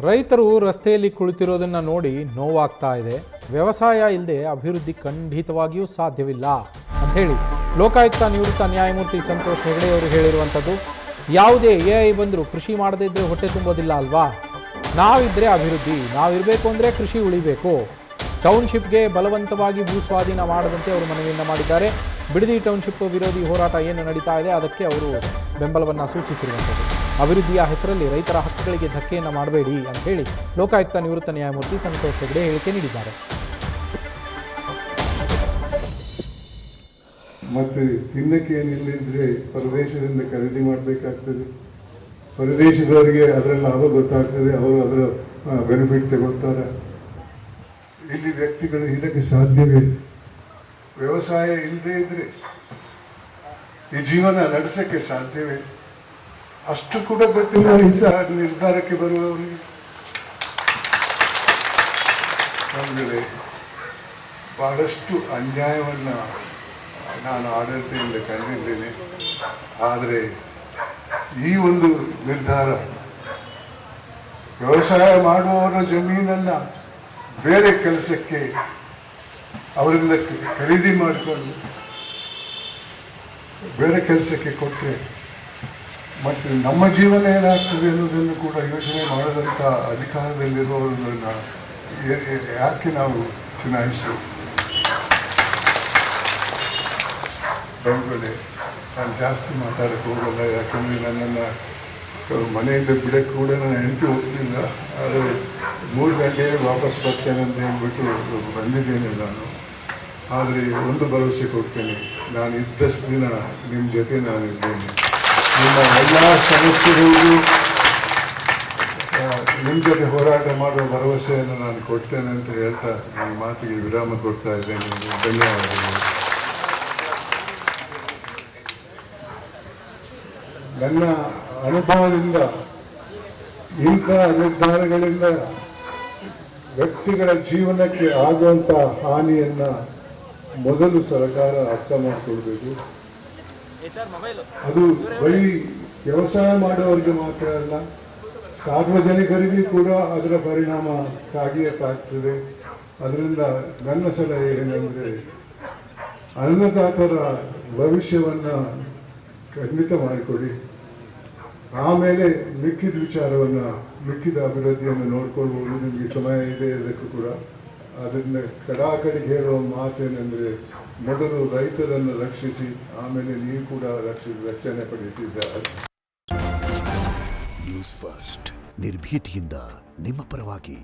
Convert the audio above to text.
ರೈತರು ರಸ್ತೆಯಲ್ಲಿ ಕುಳಿತಿರೋದನ್ನು ನೋಡಿ ನೋವಾಗ್ತಾ ಇದೆ. ವ್ಯವಸಾಯ ಇಲ್ಲದೆ ಅಭಿವೃದ್ಧಿ ಖಂಡಿತವಾಗಿಯೂ ಸಾಧ್ಯವಿಲ್ಲ ಅಂಥೇಳಿ ಲೋಕಾಯುಕ್ತ ನಿವೃತ್ತ ನ್ಯಾಯಮೂರ್ತಿ ಸಂತೋಷ್ ಹೆಗಡೆ ಅವರು ಹೇಳಿರುವಂಥದ್ದು. ಯಾವುದೇ AI ಬಂದರೂ ಕೃಷಿ ಮಾಡದೇ ಇದ್ದರೆ ಹೊಟ್ಟೆ ತುಂಬೋದಿಲ್ಲ ಅಲ್ವಾ? ನಾವಿದ್ದರೆ ಅಭಿವೃದ್ಧಿ, ನಾವಿರಬೇಕು ಅಂದರೆ ಕೃಷಿ ಉಳಿಬೇಕು. ಟೌನ್ಶಿಪ್ಗೆ ಬಲವಂತವಾಗಿ ಭೂ ಸ್ವಾಧೀನ ಮಾಡದಂತೆ ಅವರು ಮನವಿಯನ್ನು ಮಾಡಿದ್ದಾರೆ. ಬಿಡದಿ ಟೌನ್ಶಿಪ್ ವಿರೋಧಿ ಹೋರಾಟ ಏನು ನಡೀತಾ ಇದೆ ಅದಕ್ಕೆ ಅವರು ಬೆಂಬಲವನ್ನು ಸೂಚಿಸಿರುವಂಥದ್ದು. ಅಭಿವೃದ್ಧಿಯ ಹೆಸರಲ್ಲಿ ರೈತರ ಹಕ್ಕುಗಳಿಗೆ ಧಕ್ಕೆಯನ್ನು ಮಾಡಬೇಡಿ ಅಂತ ಹೇಳಿ ಲೋಕಾಯುಕ್ತ ನಿವೃತ್ತ ನ್ಯಾಯಮೂರ್ತಿ ಸಂತೋಷ್ ಹೆಗಡೆ ಹೇಳಿಕೆ ನೀಡಿದ್ದಾರೆ. ಮತ್ತೆ ತಿನ್ನಕ್ಕೆ ಏನಿಲ್ಲದಿದ್ರೆ ಪರದೇಶದಿಂದ ಖರೀದಿ ಮಾಡಬೇಕಾಗ್ತದೆ. ಪರದೇಶದವರಿಗೆ ಅದರ ಲಾಭ ಗೊತ್ತಾಗ್ತದೆ, ಅವರು ಅದರ ಬೆನಿಫಿಟ್ ತಗೊಳ್ತಾರೆ. ಇಲ್ಲಿ ವ್ಯಕ್ತಿಗಳು ಇದಕ್ಕೆ ಸಾಧ್ಯವೇ? ವ್ಯವಸಾಯ ಇಲ್ಲದೆ ಇದ್ರೆ ಈ ಜೀವನ ನಡೆಸಕ್ಕೆ ಸಾಧ್ಯವೇ? ಅಷ್ಟು ಕೂಡ ಗೊತ್ತಿಲ್ಲ ಈ ನಿರ್ಧಾರಕ್ಕೆ ಬರುವವರಿಗೆ. ಅಂದರೆ ಬಹಳಷ್ಟು ಅನ್ಯಾಯವನ್ನ ನಾನು ಆಡಳಿತದಿಂದ ಕಂಡಿದ್ದೇನೆ. ಆದರೆ ಈ ಒಂದು ನಿರ್ಧಾರ ವ್ಯವಸಾಯ ಮಾಡುವವರ ಜಮೀನನ್ನ ಬೇರೆ ಕೆಲಸಕ್ಕೆ ಅವರಿಂದ ಖರೀದಿ ಮಾಡಿಕೊಂಡು ಬೇರೆ ಕೆಲಸಕ್ಕೆ ಕೊಟ್ಟರೆ ಮತ್ತು ನಮ್ಮ ಜೀವನ ಏನಾಗ್ತದೆ ಅನ್ನೋದನ್ನು ಕೂಡ ಯೋಚನೆ ಮಾಡದಂಥ ಅಧಿಕಾರದಲ್ಲಿರುವವರನ್ನ ಯಾಕೆ ನಾವು ಚುನಾಯಿಸಬೇಕು? ಬಂದ್ಗಳೇ, ನಾನು ಜಾಸ್ತಿ ಮಾತಾಡಕ್ಕೆ ಹೋಗಲ್ಲ, ಯಾಕಂದರೆ ನನ್ನನ್ನು ಮನೆಯಿಂದ ಬಿಡಕ್ಕೆ ಕೂಡ ನಾನು ಹೆಂಡತಿ ಹೋಗಲಿಲ್ಲ. ಆದರೆ 3 ಗಂಟೆಗೆ ವಾಪಸ್ ಬರ್ತೇನೆ ಅಂತ ಹೇಳ್ಬಿಟ್ಟು ಬಂದಿದ್ದೇನೆ ನಾನು. ಆದರೆ ಒಂದು ಭರವಸೆ ಕೊಡ್ತೇನೆ, ನಾನು ಇದ್ದಷ್ಟು ದಿನ ನಿಮ್ಮ ಜೊತೆ ನಾನಿದ್ದೇನೆ. ನಿಮ್ಮ ಎಲ್ಲ ಸಮಸ್ಯೆಗಳಿಗೂ ನಿಮ್ಮ ಜೊತೆ ಹೋರಾಟ ಮಾಡುವ ಭರವಸೆಯನ್ನು ನಾನು ಕೊಡ್ತೇನೆ ಅಂತ ಹೇಳ್ತಾ ನನ್ನ ಮಾತಿಗೆ ವಿರಾಮ ಕೊಡ್ತಾ ಇದ್ದೇನೆ. ಧನ್ಯವಾದಗಳು. ನನ್ನ ಅನುಭವದಿಂದ ಇಂಥ ನಿರ್ಧಾರಗಳಿಂದ ವ್ಯಕ್ತಿಗಳ ಜೀವನಕ್ಕೆ ಆಗುವಂಥ ಹಾನಿಯನ್ನ ಮೊದಲು ಸರ್ಕಾರ ಅರ್ಥ ಮಾಡಿಕೊಳ್ಬೇಕು. ಅದು ಬರೀ ವ್ಯವಸಾಯ ಮಾಡುವವರಿಗೆ ಮಾತ್ರ ಅಲ್ಲ, ಸಾರ್ವಜನಿಕರಿಗೂ ಕೂಡ ಅದರ ಪರಿಣಾಮ ತಾಗಿಯತ್ತಾಗ್ತದೆ. ಅದರಿಂದ ನನ್ನ ಸಲಹೆ ಏನೆಂದರೆ, ಅನ್ನದಾತರ ಭವಿಷ್ಯವನ್ನ ಖಂಡಿತ ಮಾಡಿಕೊಡಿ. ಆಮೇಲೆ ಮಿಕ್ಕಿದ ವಿಚಾರವನ್ನು, ಮಿಕ್ಕಿದ ಅಭಿವೃದ್ಧಿಯನ್ನು ನೋಡ್ಕೊಳ್ಬೋದು. ನಿಮಗೆ ಸಮಯ ಇದೆ ಅದಕ್ಕೂ ಕೂಡ. ಅದರಿಂದ ಕಡಾಕಡಿಗೆ ಹೇಳುವ ಮಾತೇನೆಂದರೆ, ಮೊದಲು ರೈತರನ್ನು ರಕ್ಷಿಸಿ, ಆಮೇಲೆ ನೀವು ಕೂಡ ರಕ್ಷಣೆ ಪಡೆಯುತ್ತಿದ್ದಾರೆ. ನ್ಯೂಸ್ ಫಸ್ಟ್, ನಿರ್ಭೀತಿಯಿಂದ ನಿಮ್ಮ ಪರವಾಗಿ.